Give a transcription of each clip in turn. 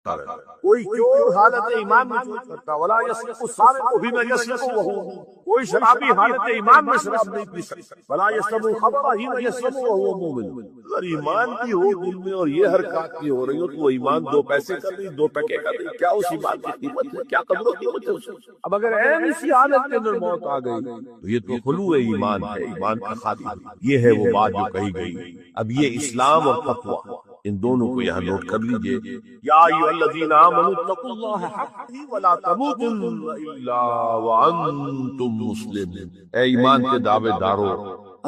رہتا ہے۔ کوئی چور حالت ایمان میں چوری کرتا ولا یسرق السارق حين يسرق وهو، کوئی شرابی حالت ایمان میں شراب نہیں پی سکتا ولا یشرب الخمر حين يشرب وهو مؤمن۔ اگر ایمان کی ہو دل میں اور یہ حرکات کی ہو رہی ہو تو وہ ایمان دو پیسے کا نہیں، دو ٹکے کا نہیں، کیا اس ایمان کی قیمت ہے، کیا قدر و قیمت ہے اس کی؟ اب اگر عین اسی حالت کے اندر موت آ گئی تو یہ تو خلو ایمان ہے، ایمان کا خالی۔ یہ ہے وہ بات جو کہی گئی۔ اب یہ اسلام اور تقوی، ان دونوں کو یہاں نوٹ کر لیجئے۔ یا ایھا الذین آمنوا اتقوا اللہ حق تقاته ولا تموتن الا وانتم مسلمون۔ اے ایمان کے دعوے دارو،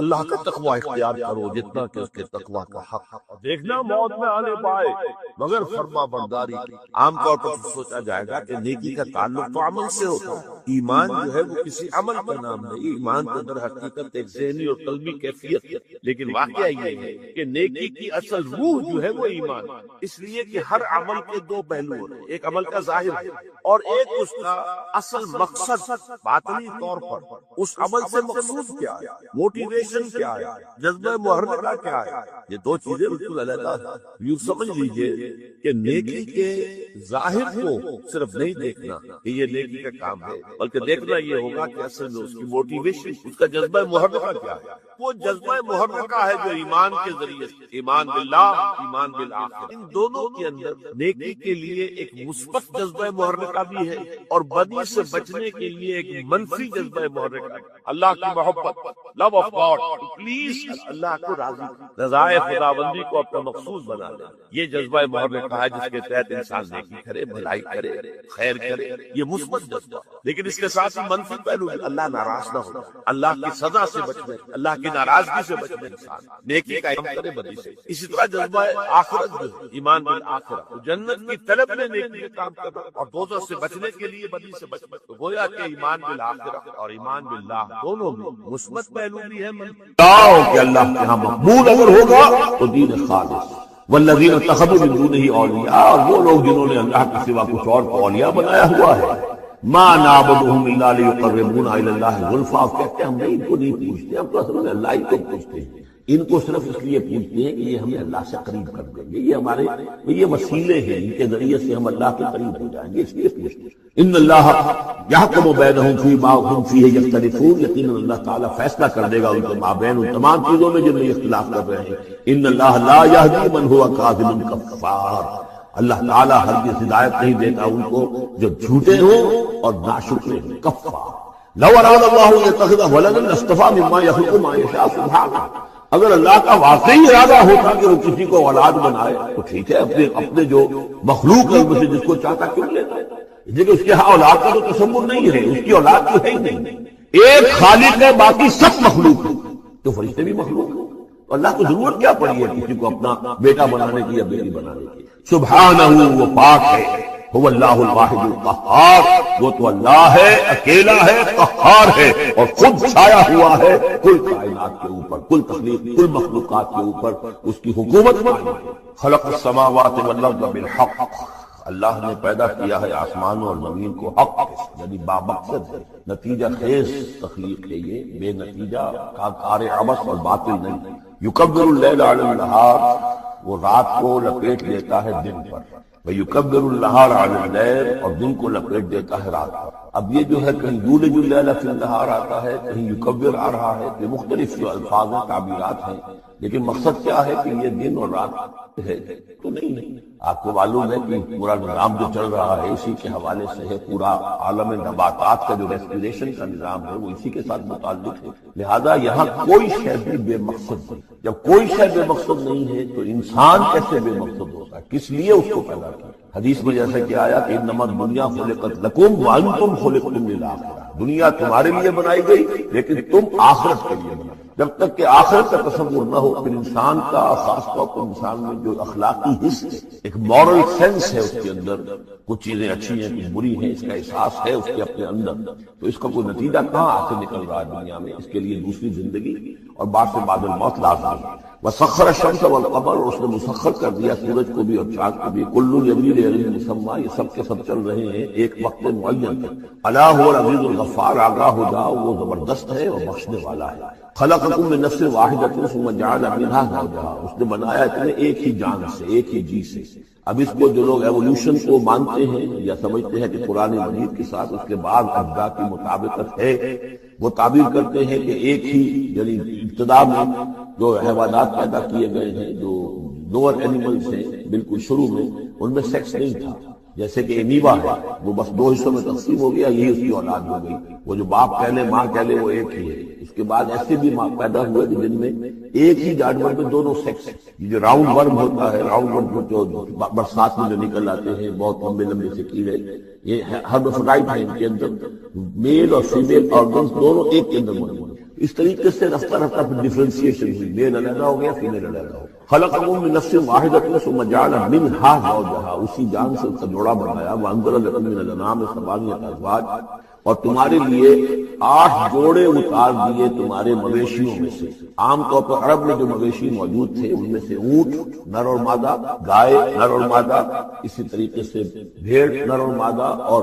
اللہ کا تقوی اختیار کرو جتنا کہ اس کے تقوی کا حق۔ دیکھنا موت میں آنے پائے مگر فرما برداری کی۔ عام طور پر سوچا جائے گا کہ نیکی کا تعلق تو عمل سے ہوتا ہے، ایمان جو ہے وہ کسی عمل کا نام نہیں، ایمان کے اندر حقیقت ایک ذہنی اور قلبی کیفیت ہے۔ لیکن واقعہ یہ ہے کہ نیکی کی اصل روح جو ہے وہ ایمان، اس لیے کہ ہر عمل کے دو پہلو ہوتے ہیں، ایک عمل کا ظاہر ہے اور ایک اس کا اصل مقصد باطنی طور پر اس عمل سے مقصود کیا ہے، موٹیویشن کیا ہے، جذبہ محرکہ کیا ہے۔ یہ دو چیزیں بالکل علیحدہ ہیں۔ یوں سمجھ لیجئے کہ نیکی کے ظاہر کو صرف نہیں دیکھنا کہ یہ نیکی کا کام ہے، بلکہ دیکھنا یہ ہوگا کہ اصل میں اس کی موٹیویشن، اس کا جذبہ محرکہ کیا ہے۔ وہ جذبہ محرکہ ہے جو ایمان کے ذریعے سے، ایمان باللہ، ایمان بالآخرہ، ان دونوں کے اندر نیکی کے لیے ایک مثبت جذبہ محرکہ بھی ہے اور بدی سے بچنے کے لیے ایک منفی جذبہ محرکہ ہے۔ اللہ کی محبت، لو آف گاڈ، پلیز اللہ کو راضی، رضائے خداوندی کو اپنا مقصود بنا لے، یہ جذبہ محرکہ ہے جس کے تحت انسان نیکی کرے، بھلائی کرے، خیر کرے، یہ مثبت جذبہ۔ لیکن اس کے ساتھ ہی منفی پہلو ہے، اللہ ناراض نہ ہو جائے، اللہ کی سزا سے بچنے، اللہ کی ناراضگی سے بچنے، انسان نیکی کا کام کرے بدی سے۔ اسی طرح جذبہ آخرت جو ہے، ایمان بالآخرہ، تو جنت کی طلب میں نیکی کا کام کرنا اور دوزخ سے بچنے کے لیے بدی سے بچنا۔ تو گویا کہ ایمان بالآخرہ اور ایمان باللہ دونوں میں مثبت پہلو بھی ہے، کہ اللہ کے ہاں مقبول اگر ہوگا تو دین خالص۔ والذین اتخذوا من دونہ اولیاء، اور وہ لوگ جنہوں نے اللہ کے سوا کچھ اور کو اولیاء بنایا ہوا ہے، ما نعبدهم الا لیقربونا الی اللہ زلفیٰ، کہتے ہیں ہم نہیں، ان کو نہیں پوچھتے، ہم تو اصل میں اللہ ہی کو پوچھتے ہیں، ان کو صرف اس لیے پوچھتے ہیں کہ یہ ہمیں اللہ سے قریب کر دیں گے، یہ ہمارے یہ وسیلے ہیں، ان کے ذریعے سے ہم اللہ کے قریب ہو جائیں گے، اس لیے پوچھتے ہیں۔ ان اللہ یحکم بینہم فیما ھم فیہ یختلفون، یقیناً اللہ تعالیٰ فیصلہ کر دے گا ان کے مابین ان تمام چیزوں میں جن میں اختلاف کر رہے ہیں۔ ان اللہ لا یہدی من ھو کاذب کفار، اللہ تعالیٰ ہرگز ہدایت نہیں دیتا ان کو جو جھوٹے ہوں اور ناشکرے ہوں، کفار۔ لو اراد اللہ ان یتخذ ولدا لاصطفیٰ مما یخلق ما یشاء سبحانہ، اگر اللہ کا واقعی ارادہ ہوتا کہ وہ کسی کو اولاد بنائے تو ٹھیک ہے، اپنے جو مخلوق ہے ان میں سے جس کو چاہتا کیوں لیتا ہے، لیکن اس کے ہاں اولاد کا تو تصور نہیں ہے، اس کی اولاد تو ہے ہی نہیں، ایک خالق ہے، باقی سب مخلوق ہے، تو فرشتے بھی مخلوق ہیں، تو اللہ کو ضرورت کیا پڑی ہے کسی کو اپنا بیٹا بنانے کی یا بیٹی بنانے کی؟ سبحانہ، وہ پاک ہے، هو اللہ الواحد القہار، وہ تو اللہ ہے، اکیلا ہے، قہار ہے، اور خود چھایا ہوا ہے کل کائنات کے اوپر، کل تخلیق، کل مخلوقات کے اوپر اس کی حکومت قائم ہے۔ خلق السماوات والارض بالحق، اللہ نے پیدا کیا ہے آسمانوں اور زمین کو حق کے، یعنی بامقصد ہے، نتیجہ خیز تخلیق ہے، یہ بے نتیجہ کار عبث اور باطل نہیں۔ یکبر اللیل علی النہار، وہ رات کو لپیٹ لیتا ہے دن پر، وَيُكَبِّرُ النَّهَارَ عَلَى اللَّيْلِ، اور دن کو لپیٹ دیتا ہے رات پر۔ اب یہ جو ہے کہیں یولج اللیل فی النہار آتا ہے، کہیں یکبر آ رہا ہے، یہ مختلف جو الفاظ ہیں، تعبیرات ہیں، لیکن مقصد کیا ہے کہ یہ دن اور رات ہے تو نہیں۔ آپ کو معلوم ہے کہ پورا نظام جو چل رہا ہے اسی کے حوالے سے ہے، پورا عالم نباتات کا جو ریسپیریشن کا نظام ہے وہ اسی کے ساتھ متعلق ہے، لہذا یہاں کوئی شے بھی بے مقصد نہیں۔ جب کوئی شے بے مقصد نہیں ہے تو انسان کیسے بے مقصد ہوتا ہے؟ کس لیے اس کو پیدا کیا؟ حدیث میں جیسا کہ آیا کہ انما الدنیا خلقت لکم وانتم خلقتم للآخرہ، دنیا تمہارے لیے بنائی گئی لیکن تم آخرت کے لیے بنائی۔ جب تک کہ آخرت کا تصور نہ ہو، پھر انسان کا خاص طور پر انسان میں جو اخلاقی حص ہے، ایک مورل سینس ہے، اس کے اندر کچھ چیزیں اچھی ہیں کچھ بری ہیں، اس کا احساس ہے اس کے اپنے اندر، تو اس کا کوئی نتیجہ کہاں آ کے نکل رہا ہے دنیا میں؟ اس کے لیے دوسری زندگی اور بعد سے بعد الموت لازمی ہے۔ وسخر الشمس والقمر، اور اس نے مسخر کر دیا سورج کو بھی اور چاند کو بھی، کل یجری لاجل مسمى، یہ سب کے سب چل رہے ہیں ایک وقت معین تک۔ الا هو العزیز الغفار، آگاہ ہو جاؤ وہ زبردست ہے اور بخشنے والا ہے۔ خلقکم من نفس واحدۃ ثم جعل منها زوجها، اس نے بنایا تمہیں ایک ہی جان سے، ایک ہی جی سے، اب اس کو جو لوگ ایوولوشن کو مانتے ہیں یا سمجھتے ہیں کہ قرآن مجید کے ساتھ اس کے بعد اجزاء کی مطابقت ہے، وہ تعبیر کرتے ہیں کہ ایک ہی یعنی ابتدا میں جو حیوانات پیدا کیے گئے ہیں، جو لوور اینیملز ہیں بالکل شروع میں، ان میں سیکس نہیں تھا، جیسے کہ امیبا ہے وہ بس 2 حصوں میں تقسیم ہو گیا، یہی اس کی اولاد ہو گئی، وہ جو باپ کہلے ماں کہلے وہ ایک ہی ہے۔ اس کے بعد ایسے بھی ماں پیدا ہوئے جن میں ایک ہی جانور میں دونوں سیکس، یہ جو راؤنڈ ورم ہوتا ہے، راؤنڈ ورم جو برسات میں جو نکل آتے ہیں بہت لمبے لمبے سے کیڑے، یہ ہرمافرڈائٹ ہے، ان کے اندر میل اور فیمیل آرگنز دونوں ایک کے اندر موجود ہیں۔ اس طریقے سے رفتہ رفتہ پھر ڈفرینسیشن ہوئی، میل علیحدہ ہو گیا، فیمیل علیحدہ ہو گیا۔ خلقکم من نفس واحدۃ ثم جعل منها زوجها، اسی جان سے اس کا جوڑا بنایا، وانزل لکم من الانعام ثمانیۃ ازواج، اور تمہارے لیے 8 جوڑے اتار دیے تمہارے مویشیوں میں سے۔ عام طور پر عرب میں جو مویشی موجود تھے ان میں سے اونٹ نر اور مادہ، گائے نر اور مادہ، اسی طریقے سے بھیڑ نر اور مادہ، اور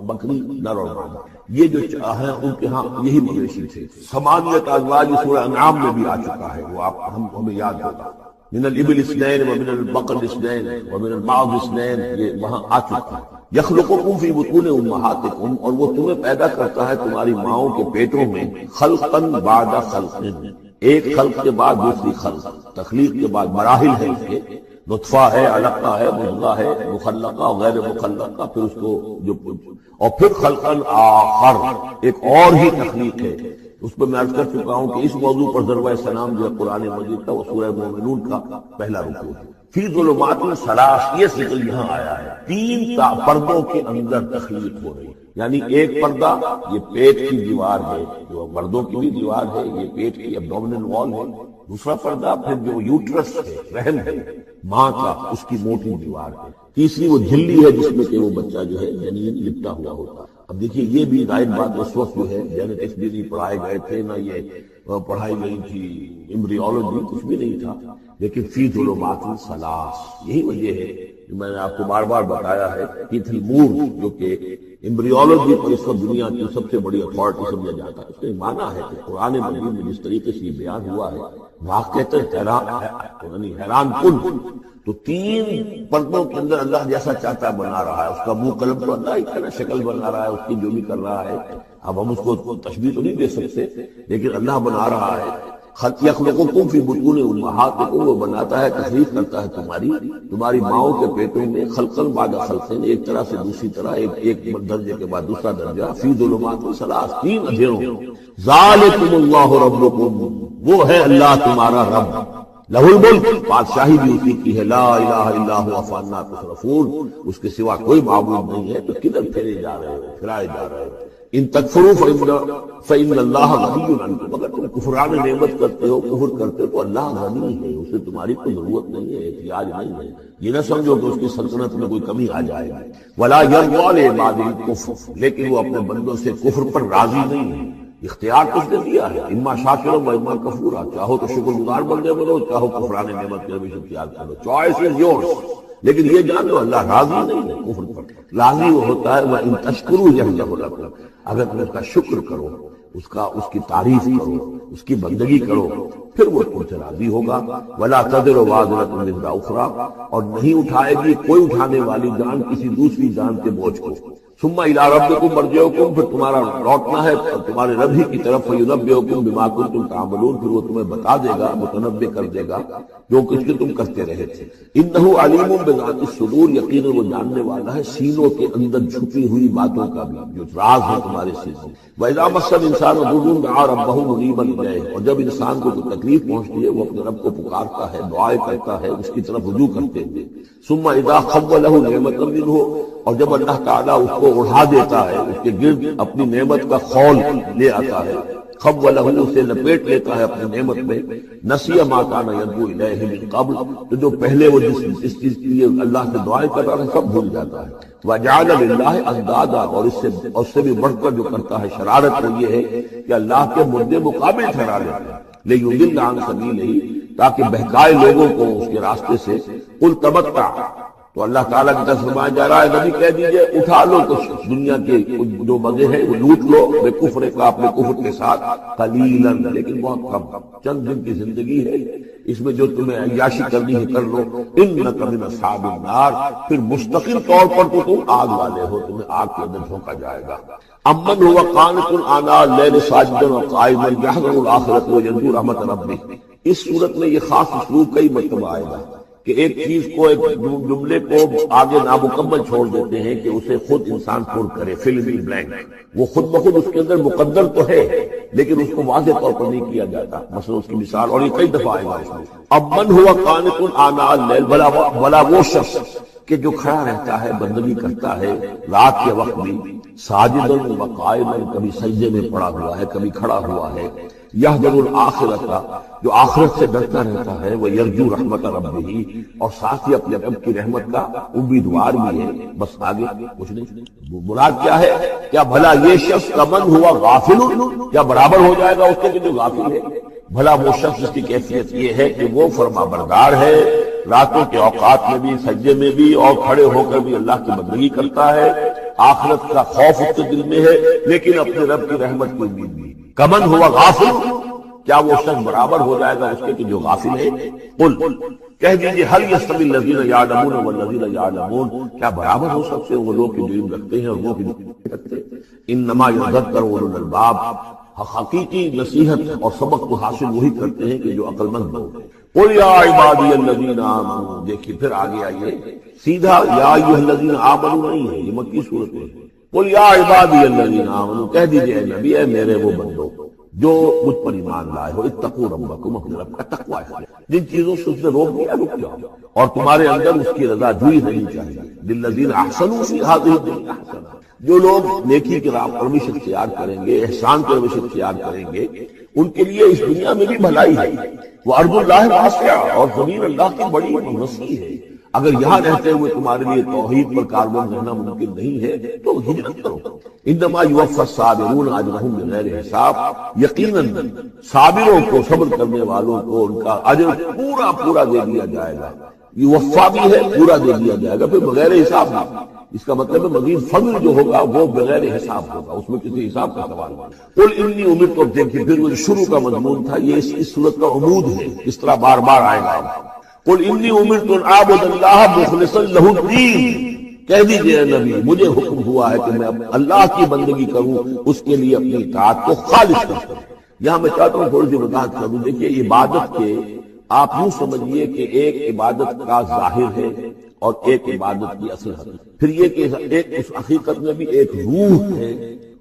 بکری نر اور مادہ، یہ جو ہیں ان کے ہاں یہی مویشی تھے۔ ثمانیۃ ازواج سورہ انعام میں بھی آ چکا ہے، وہ ہمیں یاد ہوگا، من الابل اثنین ومن البقر اثنین ومن المعز اثنین، یہ وہاں آ چکا ہے۔ یخلقکم فی بطون امہاتکم، اور وہ تمہیں پیدا کرتا ہے تمہاری ماؤں کے پیٹوں میں، خلقا بعد خلق، ایک خلق کے بعد دوسری خلق، تخلیق کے بعد مراحل ہیں اس کے، نطفہ ہے، علقہ ہے، مضغہ ہے، مخلقہ اور غیر مخلقہ، پھر اس کو جو اور پھر خلقا آخر، ایک اور ہی تخلیق ہے۔ اس پر میں عرض کر چکا ہوں کہ اس موضوع پر ضربہ سلام جو ہے قرآن مجید کا، وہ سورہ مومنون کا پہلا رکوع ہے۔ فی ظلمات ثلاث، یہ ذکر یہاں آیا ہے، 3 پردوں کے اندر تخلیق ہو رہی ہے، یعنی ایک پردہ یہ پیٹ کی دیوار ہے، جو مردوں کی بھی دیوار ہے، یہ پیٹ کی ایبڈومینل وال ہے، دوسرا پردہ پھر جو یوٹرس ہے، رحم ہے ماں کا، اس کی موٹی دیوار ہے، تیسری وہ جھلی ہے جس میں کہ وہ بچہ جو ہے جنین لپٹا ہوا ہوتا ہے۔ اب دیکھیے یہ بھی ظاہر بات اس وقت جو ہے جینیٹکس بھی نہیں پڑھائے گئے تھے، نہ یہ پڑھائی گئی تھی ایمبریولوجی، کچھ بھی نہیں تھا، لیکن فی ظلمات ثلاث، یہی وجہ ہے جو میں نے آپ کو بار بار بتایا ہے، کیتھل مور جو کہ ایمبریولوجی پر اس وقت دنیا کی سب سے بڑی اتھارٹی سمجھا جاتا ہے، اس نے مانا ہے کہ قرآن مجید میں جس طریقے سے یہ بیان ہوا ہے واقعتاً حیران کن۔ تو 3 پردوں کے اندر اللہ جیسا چاہتا بنا رہا ہے، اس کا منہ قلم تو اللہ ہی کرنا، شکل بنا رہا ہے، اس کی جو بھی کر رہا ہے، اب ہم اس کو تشبیہ تو نہیں دے سکتے، لیکن اللہ بنا رہا ہے۔ یخلقکم فی بطون امہاتکم، وہ بناتا ہے، تخلیق کرتا ہے تمہاری ماؤں کے پیٹوں میں، خلقا بعد خلق، ایک طرح سے دوسری طرح، ایک درجے کے بعد دوسرا درجہ، فی ظلمات ثلاث، 3 اندھیروں۔ ذالکم اللہ ربکم، وہ ہے اللہ تمہارا رب، لہ الملک، بادشاہی بھی اسی کی ہے، لا الہ الا هو فانا تصرفون، اس کے سوا کوئی معبود نہیں ہے، تو کدھر پھرائے جا رہے ہو۔ ان تکفروا فإن اللہ غنی عنکم، اگر تم کفران نعمت کرتے ہو، کفر کرتے ہو، تو اللہ غنی ہے، اسے تمہاری کوئی ضرورت نہیں ہے، احتیاج نہیں ہے، یہ نہ سمجھو کہ اس کی سلطنت میں کوئی کمی آ جائے گی۔ ولا یرضی لعبادہ الکفر، لیکن وہ اپنے بندوں سے کفر پر راضی نہیں ہے، اختیار تو اس نے دیا ہے، اما شاکرا و اما کفورا، چاہو تو شکر گزار بندے بنو، چاہو کفران نعمت کے روش اختیار کرو، چوائس از یورس، لیکن یہ جان لو اللہ راضی نہیں ہے کفر پر، راضی وہ ہوتا ہے وَإِن تَشْكُرُوا يَرْضَهُ لَكُمْ، اگر تم اس کا شکر کرو، اس کی تعریف کرو، اس کی بندگی کرو، پھر وہ تم سے راضی ہوگا۔ وَلَا تَزِرُ وَازِرَةٌ وِزْرَ أُخْرَىٰ، اور نہیں اٹھائے گی کوئی اٹھانے والی جان کسی دوسری جان کے بوجھ کو۔ ثم الى ربکم مرجعکم، پھر تمہارا لوٹنا ہے تمہارے رب ہی کی طرف، فینبئکم بما کنتم تعملون، پھر وہ تمہیں بتا دے گا، متنبع کر دے گا جو کچھ کہ تم کرتے رہے تھے۔ انہ علیم بذات الصدور، یقیناً وہ جاننے والا ہے سینوں کے اندر چھپی ہوئی باتوں کا بھی، جو راز ہے تمہارے سینوں۔ واذا مس الانسان ضر دعا ربہ منیبا الیہ، اور جب انسان کو کوئی تکلیف پہنچتی ہے وہ اپنے رب کو پکارتا ہے، دعائیں کرتا ہے، اس کی طرف رجوع کرتے ہوئے۔ ثم اذا خوله نعمۃ منہ، اور جب اللہ تعالیٰ اس کو اڑا دیتا ہے، اس کے گرد اپنی نعمت کا خول لے آتا ہے، خوله، اسے لپیٹ لیتا ہے اپنی نعمت میں، نسی ما کان یدعو الیہ من قبل، تو جو پہلے وہ جس چیز کے لیے اللہ سے دعائیں کر رہا ہے سب بھول جاتا ہے۔ وجعل للہ اندادا، اور اس سے بھی بڑھ کر جو کرتا ہے شرارت، وہ یہ ہے کہ اللہ کے مدے مقابل ٹھہرا لیتا ہے، لیضل عن سبیلہ، تاکہ بہکائے لوگوں کو اس کے راستے سے۔ قل تمتع، تو اللہ تعالیٰ کی طرف فرمایا جا رہا ہے نبی کہہ دیجئے اٹھا لو تو دنیا کے جو مزے ہیں وہ لوٹ لو بے کفر کا اپنے کفر کے ساتھ قلیلا، لیکن بہت کم، چند دن کی زندگی ہے، اس میں جو تمہیں عیاشی کرنی ہے کر لو، انک من اصحاب النار، پھر مستقل طور پر تو تم آگ والے ہو، تمہیں آگ کے اندر جھونکا جائے گا۔ امن هو قانت آناء اللیل ساجدا وقائما یحذر الآخرۃ ویرجو رحمۃ ربہ۔ اس صورت میں یہ خاص اسلوب کئی مرتبہ آئے گا کہ ایک چیز کو، ایک جملے کو آگے نامکمل چھوڑ دیتے ہیں کہ اسے خود انسان پر کرے، فل ان دی بلینک، وہ خود بخود اس کے اندر مقدر تو ہے لیکن اس کو واضح طور پر نہیں کیا جاتا۔ مثلا اس کی مثال، اور یہ کئی دفعہ آئے گا اس میں، اب من ہوا قانت آناء اللیل، بھلا وہ شخص کہ جو کھڑا رہتا ہے، بندگی کرتا ہے رات کے وقت بھی، ساجدا وقائما، کبھی سجدے میں پڑا ہوا ہے، کبھی کھڑا ہوا ہے، یحذر الآخرۃ، جو آخرت سے ڈرتا رہتا ہے، وہ یرجو رحمت ربہ، اور ساتھ ہی اپنے رب کی رحمت کا امیدوار بھی ہے۔ بس آگے کچھ نہیں، مراد کیا ہے؟ کیا بھلا یہ شخص کمن ہوا غافل، کیا برابر ہو جائے گا اس کے کہ جو غافل ہے؟ بھلا وہ شخص جس کی کیفیت یہ ہے کہ وہ فرما بردار ہے، راتوں کے اوقات میں بھی، سجدے میں بھی، اور کھڑے ہو کر بھی اللہ کی بندگی کرتا ہے، آخرت کا خوف اس کے دل میں ہے، لیکن اپنے رب کی رحمت کی امید بھی۔ کمن ہوا غافل، کیا وہ شخص برابر ہو جائے گا اس کے کہ جو غافل ہے؟ قل، کہہ دیجئے، هل يستوي الذين يعلمون والذين يعلمون، کیا برابر ہو سکتے ہیں وہ لوگ جو علم رکھتے ہیں اور وہ جو نہیں رکھتے؟ انما يذكر اولو الالباب، حقیقی نصیحت اور سبق کو حاصل وہی کرتے ہیں کہ جو عقل مند لوگ ہیں۔ قل یا عبادی الذین آمنوا، دیکھیے پھر آگے آئیے، سیدھا یا ایھا الذین آمنوا نہیں ہے، یہ مکی صورت ہے۔ قل یا عبادی الذین آمنوا، کہہ دیجئے اے نبی، اے میرے وہ بندو جو مجھ پر ایمان لائے ہو، اتقوا ربکم، اپنے رب کا تقوی ہے، جن چیزوں سے اس نے روک دیا رک جاؤ، اور تمہارے اندر اس کی رضا جوئی ہونی چاہیے۔ للذین احسنوا فی ہذہ الدنیا حسنہ، جو لوگ نیکی کی روش اختیار کریں گے، احسان کی روش اختیار کریں گے، ان کے لیے اس دنیا میں بھی بھلائی ہے۔ وہ ارض اللہ واسعہ، اور زمین اللہ کی بڑی وسیع ہے۔ اگر یہاں رہتے ہوئے تمہارے لیے توحید پر کاربن رہنا ممکن نہیں ہے تو ہجرت کرو۔ انما یوفی الصابرون اجرهم بغیر حساب، یقیناً صابروں کو، صبر کرنے والوں کو ان کا اجر پورا پورا دے دیا جائے گا۔ یوفا بھی ہے، پورا دے دیا جائے گا، پھر بغیر حساب نہیں۔ اس کا مطلب ہے مزید فضل جو ہوگا وہ بغیر حساب ہوگا، اس میں کسی حساب کا سوال نہیں۔ قل انی امرت، تو دیکھیے پھر وہ شروع کا مضمون تھا، یہ اس صورت کا عمود ہے، اس طرح بار بار آئے گا۔ قل انی امرت ان اعبد اللہ مخلصا لہ الدین، کہہ دیجئے اے نبی، مجھے حکم ہوا ہے کہ میں اللہ کی بندگی کروں، اس کے لیے اپنی اطاعت کو خالص کروں۔ یہاں میں چاہتا ہوں تھوڑی سی وضاحت کروں۔ دیکھیے عبادت کے آپ یوں سمجھیے کہ ایک عبادت کا ظاہر ہے اور ایک عبادت کی اصل حقیقت، پھر یہ کہ ایک اس حقیقت میں بھی ایک روح ہے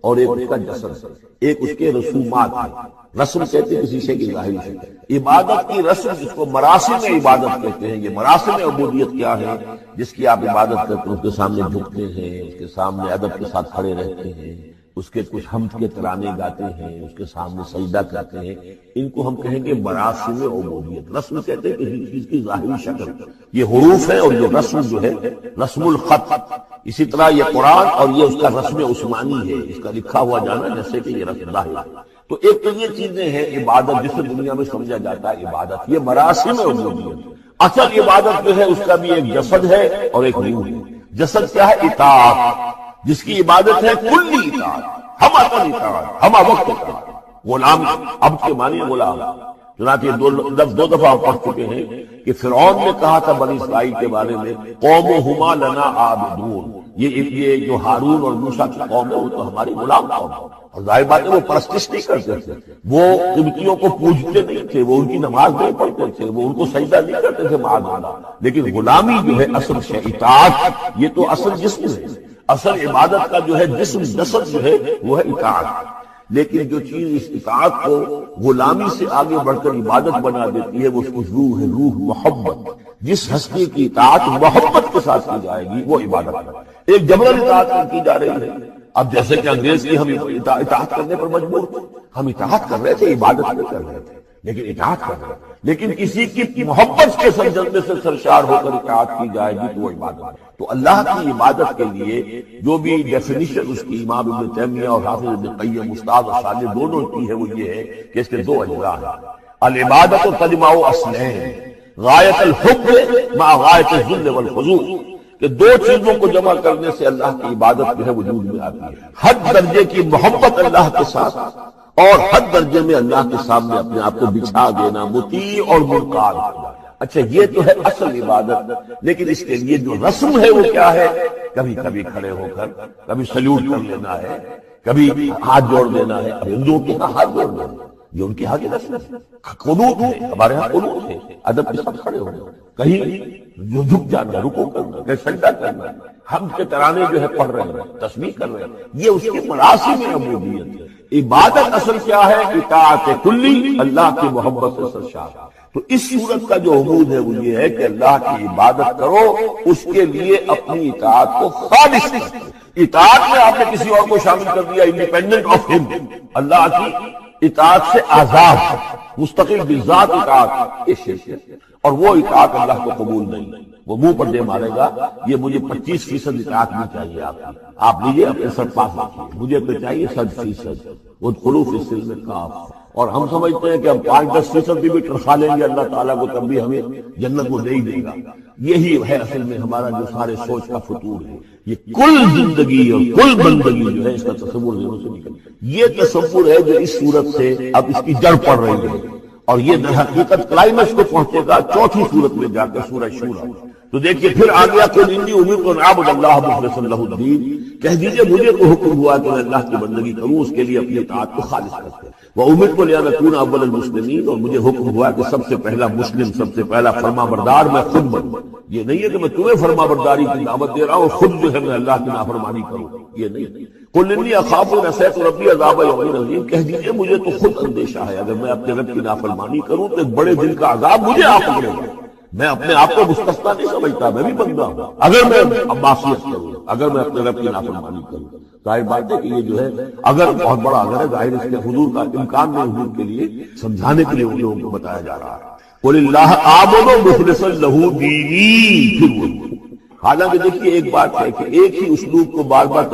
اور ایک اس کا جسد ہے، ایک اس کے رسومات ہیں۔ رسم کہتے ہیں کسی شے کی ظاہری شکل، عبادت کی رسم جس کو مراسم عبادت کہتے ہیں۔ یہ مراسم عبودیت کیا ہے؟ جس کی آپ عبادت کرتے ہیں، اس کے سامنے جھکتے ہیں، اس کے سامنے ادب کے ساتھ کھڑے رہتے ہیں، اس کے کچھ حمد کے ترانے گاتے ہیں، اس کے سامنے سجدہ کرتے ہیں، ان کو ہم کہیں گے مراسم عبودیت۔ رسم کہتے ہیں کسی چیز کی ظاہری شکل، یہ حروف ہے، اور یہ رسم جو ہے رسم الخط، اسی طرح یہ قرآن اور یہ اس کا رسم عثمانی ہے، اس کا لکھا ہوا جانا جیسے کہ یہ رسم ظاہر ہے۔ تو ایک تو یہ چیزیں ہیں عبادت جسے دنیا میں سمجھا جاتا ہے عبادت، یہ مراسم عبودیت۔ اصل عبادت جو ہے اس کا بھی ایک جسد ہے اور ایک روح ہے۔ جسد کیا ہے؟ اطاعت، جس کی عبادت ہے کلی اطاعت، ہم اطاعت، ہم وقت اطاعت۔ غلام، اب کے معنی غلام، چنانچہ دو دفعہ پڑھ چکے ہیں کہ فرعون نے کہا تھا بنی اسرائیل کے بارے میں، قومہما لنا عابدون، یہ جو ہارون اور موسیٰ کی قوم ہے وہ تو ہماری غلام قوم ہے۔ اور ظاہر بات ہے وہ پرستش نہیں کرتے تھے، وہ قبطیوں کو پوجتے نہیں تھے، وہ ان کی نماز نہیں پڑھتے تھے، وہ ان کو سجدہ نہیں کرتے تھے معاذ اللہ۔ لیکن غلامی جو ہے اصل شے، اطاعت یہ تو اصل جسم ہے، اصل عبادت کا جو ہے جسم جسد جو ہے وہ ہے اطاعت۔ لیکن جو چیز اس اطاعت کو غلامی سے آگے بڑھ کر عبادت بنا دیتی ہے وہ اس کی روح ہے، روح محبت۔ جس ہستی کی اطاعت محبت کے ساتھ کی جائے گی وہ عبادت ہے۔ ایک جبرن اطاعت کی جا رہی ہے۔ اب جیسے کہ انگریز کی ہم اطاعت کرنے پر مجبور تھے، ہم اطاعت کر رہے تھے، عبادت نہیں کر رہے تھے، لیکن اطاعت کر رہے تھے۔ لیکن کسی کی محبت کے جذبے سے سرشار ہو کر اطاعت کی جائے گی تو وہ عبادت ہے۔ تو اللہ کی عبادت کے لیے جو بھی ڈیفینیشن اس کی امام ابن تیمیہ اور حافظ ابن قیم استاد اور شاگرد دونوں کی ہے وہ یہ ہے کہ اس کے دو اجزاء ہیں۔ العبادت تجمع اصلین، غایت الحب مع غایت الذل والخضوع۔ کہ دو چیزوں کو جمع کرنے سے اللہ کی عبادت جو ہے وجود میں آتی ہے، حد درجے کی محبت اللہ کے ساتھ اور حد درجے میں اللہ کے سامنے اپنے آپ کو بچھا دینا، مطیع اور منقاد ہونا۔ اچھا یہ تو ہے اصل عبادت، لیکن اس کے لیے جو رسم ہے وہ کیا ہے؟ کبھی کبھی کھڑے ہو کر کبھی سلیوٹ کر لینا ہے، کبھی ہاتھ جوڑ دینا ہے۔ اب ہندوؤں کے ہاں ہاتھ جوڑ دینا، یہ ان کے ہاں کی رسم ہے۔ قنوت ہے، ہمارے ہاں قنوت ہے، ادب کے ساتھ کھڑے ہو گئے، کہیں جو جھک جانا، رکوع کرنا، کہیں سجدہ کرنا، ہم کے ترانے جو ہے پڑھ رہے ہیں، تسبیح کر رہے ہیں، یہ اس کے مراسم عبودیت ہے۔ عبادت اصل کیا ہے؟ اطاعت کلی، اللہ کی محبت سے سرشار۔ تو اس صورت کا جو عمود ہے وہ یہ ہے کہ اللہ کی عبادت کرو، اس کے لیے اپنی اطاعت کو خالص کرو۔ اطاعت میں آپ نے کسی اور کو شامل کر دیا، انڈیپینڈنٹ آف ہم، اللہ کی اطاعت سے آزاد، مستقل بذات اطاعت، یہ شرک ہے، اور وہ اطاعت اللہ کو قبول نہیں۔ وہ منہ پر دے مارے گا، یہ مجھے 25% اطاعت نہیں چاہیے آپ لیجیے اپنے سر پاس رکھیے، مجھے تو چاہیے 100%۔ وہ خلوف السلم کاف، اور ہم سمجھتے ہیں کہ ہم 5-10% بھی کھا لیں گے اللہ تعالیٰ کو، تب بھی ہمیں جنت وہ دے ہی دے گا۔ یہی ہے اصل میں ہمارا جو سارے سوچ کا فطور ہے۔ یہ کل زندگی اور کل بندگی جو ہے اس کا تصور ذہنوں سے نکل، یہ تصور ہے جو اس صورت سے اب اس کی جڑ پڑ رہی ہے، اور یہ در حقیقت کلائمیکس کو پہنچے گا چوتھی صورت میں جا کر سورہ شورا۔ تو دیکھیے پھر آ گیا قل انی امرت ان اعبد اللہ مخلصا لہ الدین، کہہ دیجئے مجھے تو حکم ہوا کہ میں اللہ کی بندگی کروں، اس کے لیے اپنی اطاعت کو خالص کرتے، وامرت لان اکون اول المسلمین، اور مجھے حکم ہوا کہ سب سے پہلا مسلم، سب سے پہلا فرما بردار میں خود بنوں۔ یہ نہیں ہے کہ میں تمہیں فرما برداری کی دعوت دے رہا ہوں، خود جو ہے میں اللہ کی نافرمانی کروں، یہ نہیں۔ قل انی اخاف ان عصیت ربی عذاب یوم عظیم، کہہ دیجئے مجھے تو خود اندیشہ ہے اگر میں اپنے رب کی نافرمانی کروں تو ایک بڑے دن کا عذاب مجھے آ پکڑے گا۔ میں اپنے آپ کو مستثنا نہیں سمجھتا، میں بھی بندہ ہوں، اگر میں معصیت کروں، اگر میں اپنے رب کی نافرمانی کروں۔ ظاہر بات ہے کہ یہ جو ہے اگر بہت بڑا اگر ہے، ظاہر اس کے حضور کا امکان نہیں، حضور کے لیے سمجھانے کے لیے ان لوگوں کو بتایا جا رہا ہے۔ قل اللہ اعبد مخلصا لہ دینی، پھر وہ حالانکہ دیکھیے ایک بات ہے کہ ایک ہی اسلوب کو بار بار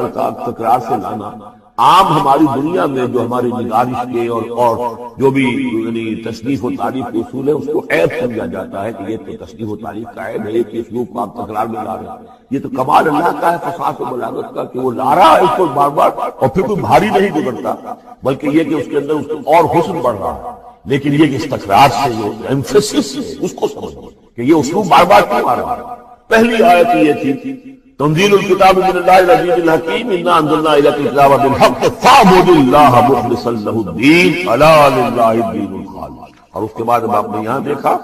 تکرار سے لانا عام ہماری دنیا میں جو ہماری نگارش کے اور جو بھی یعنی تصنیف و تعریف کے اصول ہے اس کو عیب سمجھا جاتا ہے کہ یہ تو تصنیف و تعریف کا عیب ہے، ایک ہی اسلوب کو آپ تکرار میں لا رہے ہیں۔ یہ تو کمال اللہ کا ہے، فصاحت و بلاغت کا، کہ وہ لا رہا ہے اس کو بار بار، اور پھر کوئی بھاری نہیں گزرتا، بلکہ یہ کہ اس کے اندر اس کو اور حسن بڑھ رہا ہے۔ لیکن یہ کہ اس تکرار سے جو ایمفیسس ہے اس کو سمجھو کہ یہ اسلوب بار بار کیوں آ رہا ہے۔ پہلی آیت یہ تھی تنزیل الکتاب من اللہ العزیز الحکیم انا انزلنا الیک الکتاب بالحق فاعبد اللہ مخلصا لہ الدین الا للہ الدین الخالص۔ اور اس کے بعد اب آپ نے یہاں دیکھا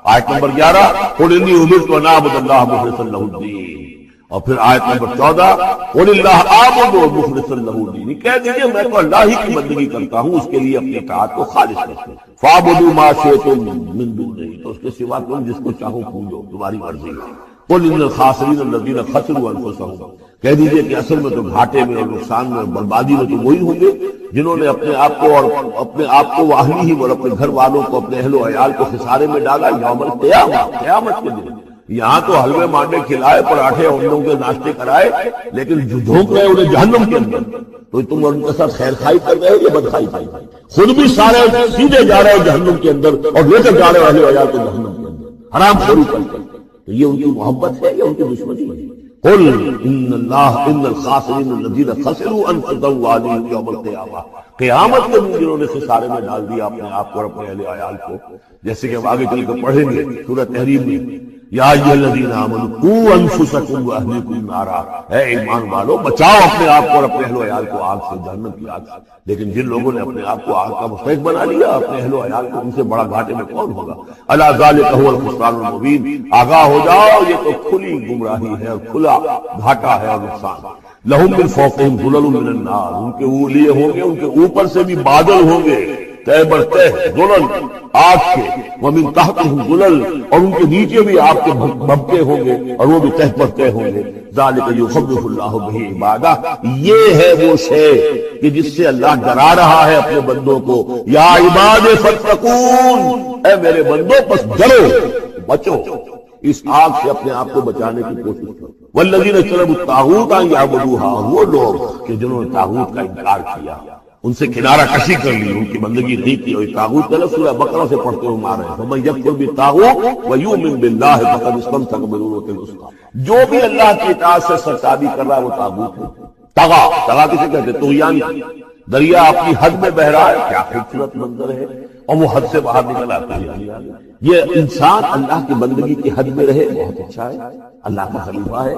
آیت نمبر 11 قل انی امرت ان اعبد اللہ مخلصا لہ الدین، اور پھر آیت نمبر 14 قل اللہ اعبد مخلصا لہ الدین، کہہ دیجیے میں تو اللہ ہی کی بندگی کرتا ہوں، اس کے لیے اپنی اطاعت کو خالص کرتے ہیں۔ فاعبدوا ما شئتم من دونہ، تو اس کے سوا تم جس کو چاہو پوجو، تمہاری مرضی ہے۔ قل ان الخاسرین الذین خسروا انفسهم، کہہ دیجئے کہ اصل میں تو گھاٹے میں اور نقصان میں اور بربادی میں تو وہی ہوں گے جنہوں نے اپنے آپ کو اور اپنے آپ کو واہلیہم اور اپنے گھر والوں کو، اپنے اہل و عیال کو خسارے میں ڈالا یوم القیامہ، قیامت کے دن۔ یہاں تو حلوے مانڈے کھلائے، پراٹھے اور ان لوگوں کے ناشتے کرائے، لیکن جو دھونک رہے انہیں جہنم کے اندر، تو تم ان کے ساتھ خیر خائی کر رہے ہو یا بد خائی کر رہے ہو؟ خود بھی سارے سیدھے جا رہے ہو جہنم کے اندر، اور لے کر جا رہے ہو اہل و عیال کو جہنم کے اندر، حرام خوری کر کے۔ تو یہ ان کی محبت ہے یا ان کی دشمنی ہے؟ قل ان الخاسرین الذین خسروا انفسهم وأهلیہم یوم القیامہ، قیامت کے دن جنہوں نے خسارے میں ڈال دیا اپنے آپ کو اور اپنے اہل عیال کو، جیسے کہ ہم آگے چل کر پڑھیں گے سورہ تحریم میں، یا ایھا الذین آمنوا قوا انفسکم واہلیکم نارا، اے ایمان والو بچاؤ اپنے آپ کو اور اپنے اہل و عیال کو آگ سے، جہنم کی آگ سے۔ لیکن جن لوگوں نے اپنے آپ کو آگ کا مستحق بنا لیا، اپنے اہل و عیال کو، ان سے بڑا گھاٹے میں کون ہوگا؟ الا ذلک هو الخسران المبین، آگاہ ہو جاؤ یہ تو کھلی گمراہی ہے اور کھلا گھاٹا ہے اور نقصان۔ لہم من فوقہم ظلل من النار، ان کے لیے ہوں گے ان کے اوپر سے بھی بادل ہوں گے، تہ بر تہ ظلل آگ کے، ومن تحتہم ظلل، اور ان کے نیچے بھی آگ کے بھبکے ہوں گے اور وہ بھی تہ پر تہ ہوں گے۔ ذالک یخوف اللہ بہ عبادہ، یہ ہے وہ شے کہ جس سے اللہ ڈرا رہا ہے اپنے بندوں کو۔ یا عباد فاتقون، اے میرے بندوں پس ڈرو، بچو، اس آگ سے اپنے آپ کو بچانے کی کوشش کرو۔ والذین اجتنبوا الطاغوت ان یعبدوها، وہ لوگ کہ جنہوں نے طاغوت کا انکار کیا، ان سے کنارہ کشی کر لی، ان کی بندگی نہیں کی. اور طاغوت کا لفظ سورہ بقرہ سے پڑھتے ہوئے مار رہے ہیں فمن یکفر بالطاغوت ویؤمن باللہ فقد استمسک بالعروۃ الوثقی. جو بھی اللہ کی اطاعت سے سرتابی کر رہا ہے وہ طاغوت ہے. طغا کسے کہتے ہیں؟ طغیان. دریا اپنی حد میں بہ رہا ہے، کیا خوبصورت منظر ہے، اور وہ حد سے باہر نکل آتا ہے. یہ انسان اللہ کی بندگی کی حد میں رہے بہت اچھا ہے. اللہ کا خلیفہ ہے،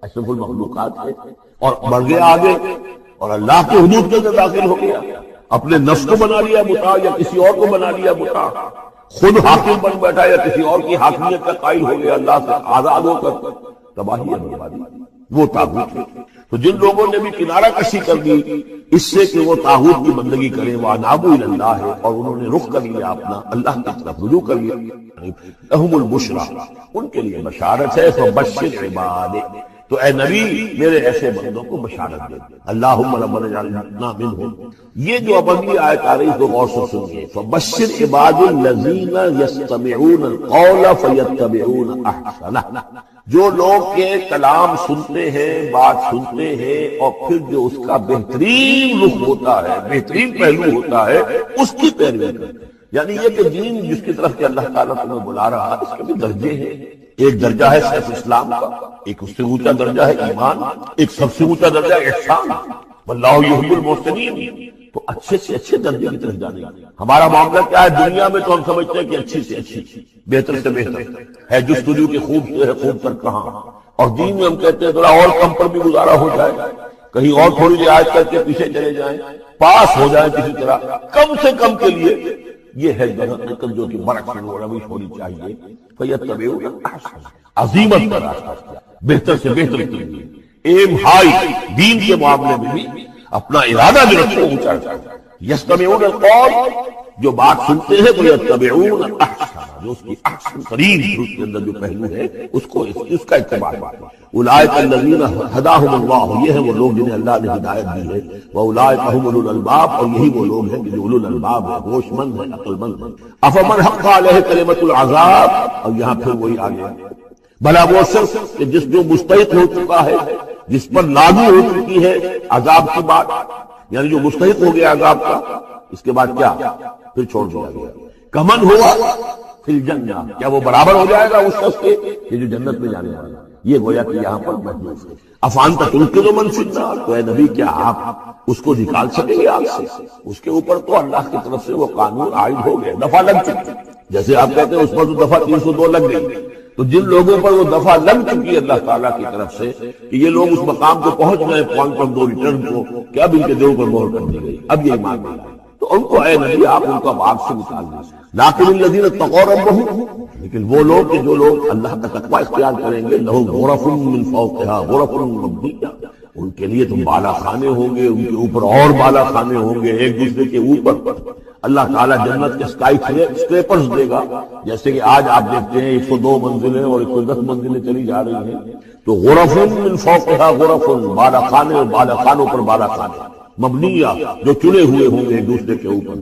اشرف المخلوقات ہے، اور بڑھ گیا آگے اور اللہ کے حدود کے اندر داخل ہو گیا، اپنے نفس کو بنا لیا مطاع یا کسی اور کو بنا لیا مطاع، خود حاکم بن بیٹھا یا کسی اور کی حاکمیت کا قائل ہو گیا، اللہ سے آزاد ہو کر تباہی ہے بربادی. وہ طاغوت ہے. تو جن لوگوں نے بھی کنارہ کشی کر دی اس سے کہ وہ طاغوت کی بندگی کریں، وہ انابوا الی اللہ ہے، اور انہوں نے رخ کر لیا اپنا اللہ کی طرف رجوع کر لیا. لہم البشریٰ، ان کے لیے بشارت ہے. فبشر عباد، تو اے نبی میرے ایسے بندوں کو بشارت دے. اللہم ربنا اجعلنا منہم. یہ جو اب اگلی آیت آ رہی ہے تو غور سے سنیے. فبشر عباد الذین یستمعون القول فیتبعون احسنہ. جو لوگ کے کلام سنتے ہیں، بات سنتے ہیں، اور پھر جو اس کا بہترین رخ ہوتا ہے، بہترین پہلو ہوتا ہے، اس کی پیروی کرتے ہیں. یعنی یہ کہ دین جس کی طرف کہ اللہ تعالیٰ تمہیں بلا رہا ہے اس کے بھی درجے ہیں. ایک درجہ ہے سیف اسلام کا، ایک اس سے اونچا درجہ ہے ایمان، ایک سب سے اونچا درجہ ہے احسان. واللہ یحب المحسنین. تو اچھے سے اچھے درجے کی طرف جانے. ہمارا معاملہ کیا ہے دنیا میں؟ تو ہم سمجھتے ہیں کہ اچھی سے اچھی، بہتر سے بہتر ہے، جستجو کی خوب سے ہے، خوب تر کہاں. اور دین میں ہم کہتے ہیں تھوڑا اور کم پر بھی گزارا ہو جائے، کہیں اور تھوڑی رعایت کر کے پیچھے چلے جائیں، پاس ہو جائیں کسی طرح کم سے کم کے لیے. یہ ہے جنت جو کہ برکت اور روش ہونی چاہیے. فیتبعون احسنہ، عظیمت کا راستہ، بہتر سے بہتر کے لیے ایم ہائی. دین کے معاملے میں بھی اپنا ارادہ جو رکھو اونچا رکھو. یستمعون القول، جو بات سنتے ہیں وہ یتبعون احسنہ، جو اس کی احسن ترین اس کے اندر جو پہلو ہے اس کو اس کا اتباع کرتے. اولئک الذین ہداہم اللہ، یہ ہے وہ لوگ جنہیں اللہ نے ہدایت دی ہے. واولئک هم اولو الالباب، اور یہی وہ لوگ ہیں جو اولو الالباب ہیں، ہوش مند ہیں، عقل مند ہیں. افمن حق علیہ کلمۃ العذاب، اور یہاں پھر وہی آ گیا. بھلا وہ شخص کہ جس جو مستحق ہو چکا ہے، جس پر لاگو ہو چکی ہے عذاب کی بات، یعنی جو مستحق ہو گیا عذاب کا، اس کے بعد کیا پھر چھوڑ دیا گیا. کمن ہوا فی الجنہ، کیا وہ برابر ہو جائے گا اس شخص کے کہ جو جنت میں جانے والا. یہ گویا کہ یہاں پر محدود ہے. افانت تلقی من فی النار، تو اے نبی کیا آپ اس کو نکال سکیں گے آگ سے؟ اس کے اوپر تو اللہ کی طرف سے وہ قانون عائد ہو گئے، دفعہ لگ چکی. جیسے آپ کہتے ہیں اس پر تو دفعہ 302 لگ گئی. تو جن لوگوں پر وہ دفعہ لگ چکی ہے اللہ تعالیٰ کی طرف سے کہ یہ لوگ اس مقام کو پہنچ گئے پوائنٹ آف نو ریٹرن کو، کہ اب ان کے دلوں پر مہر کر دی گئی، اب یہ ایمان نہیں آئے، تو ان کو اے نبی آپ ان کو آگ سے نکال دیں. لیکن الذین اتقوا ربہم، لیکن وہ لوگ کہ جو لوگ اللہ کا تقوی اختیار کریں گے، لہم غرف من فوقہا غرف مبنیہ، ان کے لیے تو بالا خانے ہوں گے، ان کے اوپر اور بالا خانے ہوں گے ایک دوسرے کے اوپر. اللہ تعالیٰ جنت کے اسکائی اسکریپرز دے گا. جیسے کہ آج آپ دیکھتے ہیں 102 منزلیں اور 110 منزلیں چلی جا رہی ہیں. تو غرف من فوقہا غرف، بالا خانے اور بالا خانوں پر بالا خانے مبنیہ جو چنے ہوئے ہوں گے ایک دوسرے کے اوپر.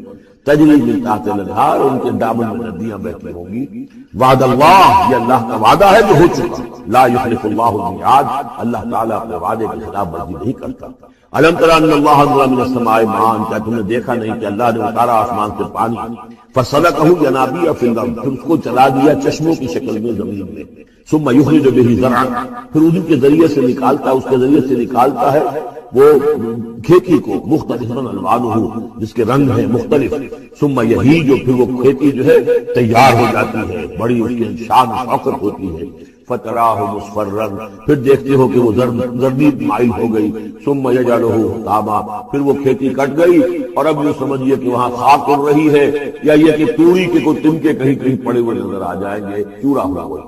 تجری من تحت الانہار، ان کے دامن میں ندیاں بہتی ہوں گی. وعد اللہ، یہ اللہ کا وعدہ ہے جو ہو چکا. لا یخلف اللہ المیعاد، اللہ تعالیٰ اپنے وعدے کی خلاف ورزی نہیں کرتا. الم تر ان اللہ انزل من السماء ماء، کیا تم نے دیکھا نہیں کہ اللہ نے اتارا آسمان سے پانی. فسلکہ ینابیع فی الارض، پھر اس کو چلا دیا چشموں کی شکل میں زمین میں. ثم یخرج به زرعا، پھر ان کے ذریعے سے نکالتا، اس کے ذریعے سے نکالتا ہے وہ کھیتی کو. مختلف الوانہ، جس کے رنگ ہیں مختلف. ثم یہیج، پھر وہ کھیتی جو ہے تیار ہو جاتی ہے، بڑی اس کی شان و شوکت ہوتی ہے. فتراہ مصفرا، پھر دیکھتے ہو کہ وہ زردی مائل ہو گئی. ثم یجعلہ حطاما، پھر وہ کھیتی کٹ گئی اور اب یہ سمجھیے کہ وہاں خاک اڑ رہی ہے، یا یہ کہ توڑی کے کوئی تنکے کہیں کہیں پڑے ہوئے نظر آ جائیں گے، چورا ہوا ہوا.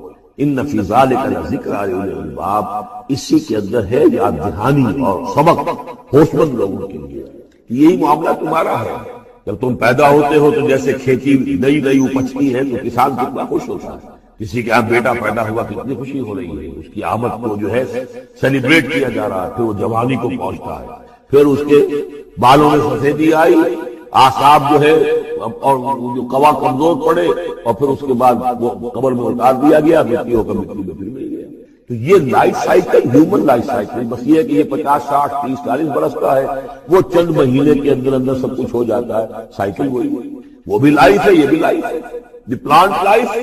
ان فی ذلک لذکر لأولی الالباب، اسی کے اندر ہے یاد دہانی اور سبق ہوش مند لوگوں کے لیے. یہی معاملہ تمہارا ہے. جب تم پیدا ہوتے ہو تو جیسے کھیتی نئی نئی اپجتی ہے تو کسان کتنا خوش ہوتا ہے. کسی کے یہاں بیٹا پیدا ہوا کتنی خوشی ہو رہی ہے، اس کی آمد کو جو ہے سیلیبریٹ کیا جا رہا ہے. پھر وہ جوانی کو پہنچتا ہے، پھر اس کے بالوں میں سفیدی آئی، آساب جو ہے اور جو قوا کمزور پڑے، اور پھر اس کے بعد وہ قبر میں اتار دیا گیا، مٹی ہو کر مٹی میں پھر مل گیا. تو یہ life cycle human life cycle بس یہ ہے کہ یہ 50 60 30 40 برس کا ہے، وہ چند مہینے کے اندر اندر سب کچھ ہو جاتا ہے، سائیکل وہی، وہ بھی لائف ہے یہ بھی لائف ہے۔ The plant life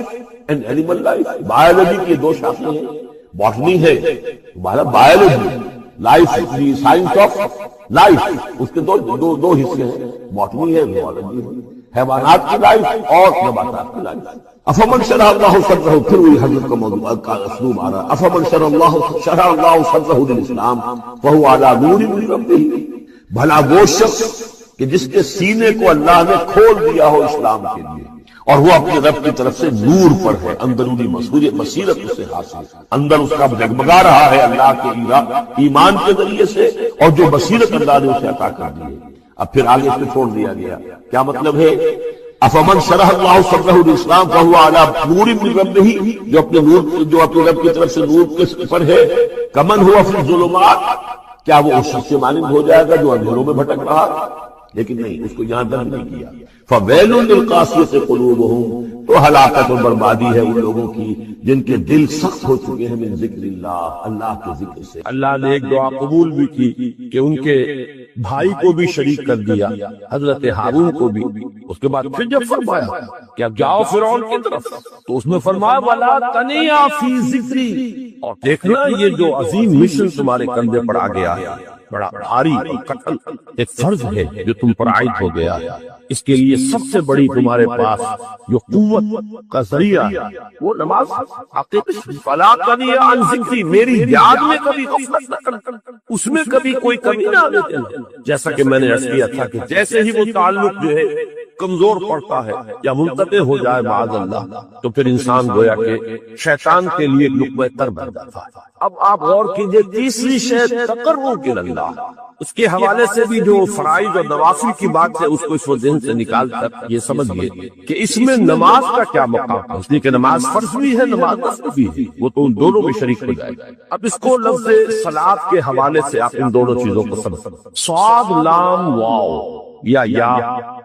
and animal life, biology کی دو شاخیں ہیں، باٹنی ہے biology, life the science of life, اس کے دو حصے ہیں، باٹنی ہے زوالوجی ہے، حیوانات کی لائف اور نباتات کی لائف۔ افمن شرح اللہ صدرہ، پھر وہی حضرت کا موضوع کا اسلوب آ رہا ہے، افمن شرح اللہ صدرہ للاسلام فہو علی نور من ربہ، بھلا وہ شخص کہ جس کے سینے کو اللہ نے کھول دیا ہو اسلام کے لیے اور وہ اپنے رب کی طرف سے نور پر ہے، اندرونی بصیرت اسے حاصل، اندر اس کا جگمگا رہا ہے اللہ کے ایمان کے ذریعے سے، اور جو بصیرت اللہ نے اسے عطا کر دی ہے۔ اب پھر آگے اس کو چھوڑ دیا گیا، کیا مطلب ہے؟ افمن شرح اللہ صدرہ للاسلام فہو علی نور من ربہ، جو اپنے رب کی طرف سے نور کے پر ہے، کمن ہوا فی الظلمات، کیا وہ اس شخص سے مانند ہو جائے گا جو اندھیروں میں بھٹک رہا؟ لیکن نہیں، اس کو یہاں درد نہیں کیا۔ فویل للقاسیۃ قلوبہم، تو ہلاکت اور بربادی ہے ان لوگوں کی جن کے دل سخت ہو چکے ہیں من ذکر اللہ، اللہ کے ذکر سے۔ اللہ نے ایک دعا قبول بھی کی کہ ان کے بھائی کو بھی شریک کر دیا، حضرت ہارون کو بھی۔ اس کے بعد پھر جب فرمایا کہ اب جاؤ فرعون کی طرف، تو اس میں فرمایا وَلَا تَنِيَا فِي ذِكْرِي، اور دیکھنا یہ جو عظیم مشن تمہارے کندھے پر آ گیا ہے، بڑا بھاری قتل ایک فرض ہے جو تم پر عائد ہو گیا ہے، اس کے لیے سب سے بڑی تمہارے پاس جو قوت کا ذریعہ ہے وہ نماز۔ فَلَا تَنِيَا عَنْ ذِكْرِي، میری یاد میں کبھی غفلت نہ کرنا، اس میں کبھی کوئی کمی نہ آنے دینا۔ جیسا کہ میں نے عرض کیا تھا کہ جیسے ہی وہ تعلق جو ہے کمزور پڑتا ہے یا منقطع ہو جائے معاذ اللہ، تو پھر انسان گویا کہ شیطان کے لیے ایک لقمہ تر بن جاتا ہے۔ اب آپ غور کیجئے، تیسری شے تقرب اللہ، اس کے حوالے سے بھی جو فرائض اور نوافل کی بات ہے اس کو اس وقت ذہن سے نکال کر یہ سمجھیے کہ اس میں نماز کا کیا مقام ہے، اس لیے کہ نماز فرض بھی ہے، نماز نفل بھی ہے، وہ تو ان دونوں میں شریک ہو جائے گا۔ اب اس کو لفظ صلاۃ کے حوالے سے آپ ان دونوں چیزوں کو سمجھیں، صاد لام واو یا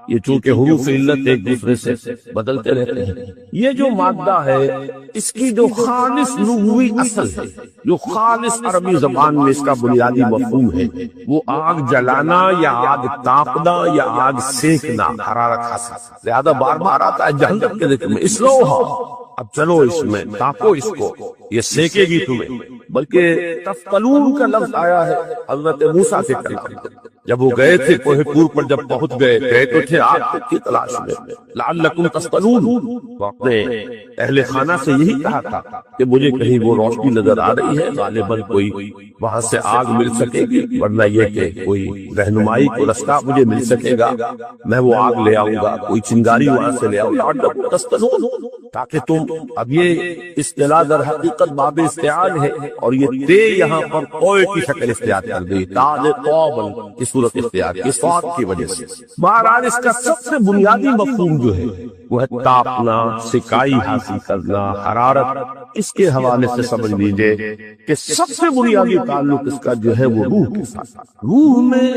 یہ چونکہ حروف علت ایک دوسرے سے بدلتے رہتے ہیں، یہ جو مادہ ہے اس کی جو خالص لغوی اصل ہے، جو خالص عربی زبان میں اس کا بنیادی مفہوم ہے، وہ آگ جلانا یا آگ تاپنا یا آگ سینکنا، حرارت حاصل۔ لہذا بار بار آتا ہے جہنم کے ذکر میں اسلوہا، اب چلو اس میں تاپو اس کو، یہ سینکے گی تمہیں۔ بلکہ تفتلون کا لفظ آیا ہے حضرت موسیٰ کے کلام، جب وہ گئے تھے کوہ طور پر، جب پہنچ گئے تو تھے آگ کی تلاش میں، لعلکم تفتلون، وہ اپنے اہل خانہ سے یہی کہا تھا کہ مجھے کہیں وہ روشنی نظر آ رہی ہے، غالباً کوئی وہاں سے آگ مل سکے گی، ورنہ یہ کہ کوئی رہنمائی کو رستہ مجھے مل سکے گا، میں وہ آگ لے آؤں گا، کوئی چنگاری وہاں سے لے آؤں، لعلکم تفتلون، تاکہ تم۔ اب یہ اصطلاح در حقیقت باب استعان ہے، اور یہ تے یہاں پر کوئے کی شکل اختیار کر دی، تال قابل کی صورت اختیار کی صاد کی وجہ سے۔ بہرحال اس کا سب سے بنیادی مفہوم جو ہے وہ ہے تاپنا، سکائی حاصل کرنا، حرارت۔ اس کے حوالے سے سمجھ لیجئے کہ سب سے بنیادی تعلق اس کا جو ہے وہ روح کے ساتھ۔ روح میں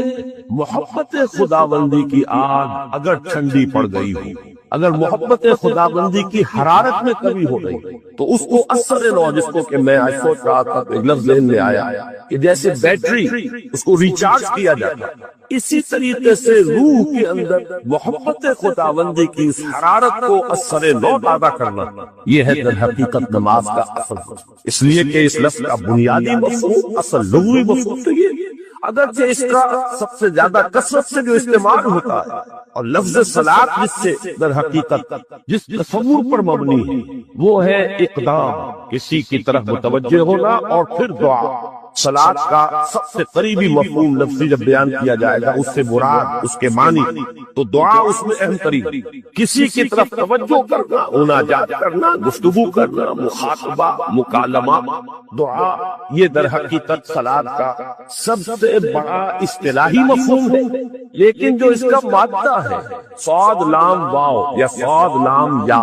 محبت خداوندی کی آگ اگر ٹھنڈی پڑ گئی ہو، اگر محبت خداوندی کی حرارت میں کمی ہو گئی تو اس کو اثر نو، جس کو کہ میں آج سوچ رہا تھا تو ایک لفظ ذہن میں آیا کہ جیسے بیٹری اس کو ریچارج کیا جاتا ہے، اسی طریقے سے روح کے اندر محبت خداوندی کی اس حرارت کو اثر نو پیدا کرنا، یہ ہے در حقیقت نماز کا اصل۔ اس لیے کہ اس لفظ کا بنیادی مفہوم، اصل لغوی مفہوم تو یہ، اگرچہ اس کا سب سے زیادہ کثرت سے جو استعمال ہوتا ہے، اور لفظ صلاۃ جس سے در حقیقت جس تصور پر مبنی ہے وہ ہے اقدام، کسی کی طرف متوجہ ہونا اور پھر دعا۔ صلاۃ کا سب سے قریبی مفہوم لفظی جب بیان کیا جائے گا، اس سے مراد اس کے معنی، تو دعا اس میں اہم ترین، کسی کی طرف توجہ کرنا، مناجات کرنا، گفتگو کرنا، مخاطبہ، مکالمہ، دعا، یہ در حقیقت صلاۃ کا سب سے بڑا اصطلاحی مفہوم ہے۔ لیکن جو اس کا مادہ ہے صاد لام واو یا صاد لام یا،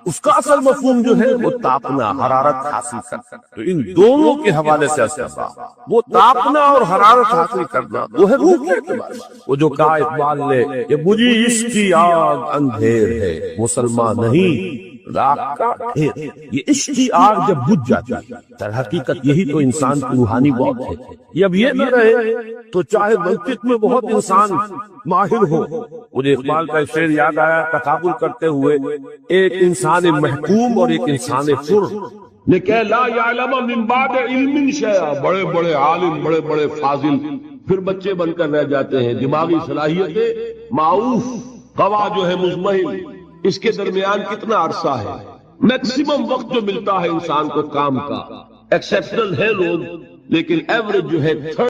اس کا اصل مفہوم جو ہے وہ تاپنا، حرارت حاصل کرنا۔ تو ان دونوں کے حوالے سے استعمال، وہ تاپنا اور حرارت حاصل کرنا وہ ہے روح کے اعتبار سے۔ وہ جو کہا اقبال نے کہ بجھی عشق کی آگ اندھیر ہے، مسلمان نہیں راکھ کا ڈھیر۔ یہ عشق کی آگ جب بجھ جاتی ہے، در حقیقت یہی تو انسان کی روحانی موت ہے۔ یہ اب یہ نہ رہے تو چاہے منطق میں بہت انسان ماہر ہو۔ مجھے اقبال کا شعر یاد آیا تقابل کرتے ہوئے، ایک انسان محکوم اور ایک انسان فر نے کہ لا یعلم من بعد علم شیئا، بڑے بڑے عالم، بڑے بڑے فاضل پھر بچے بن کر رہ جاتے ہیں۔ دماغی صلاحیتیں معروف، قوا جو ہے مزمحل، اس کے درمیان کتنا عرصہ ہے؟ میکسیمم وقت جو ملتا ہے انسان کو کام کا، ایکسیپشنل ہے لوگ، لیکن ایوریج جو ہے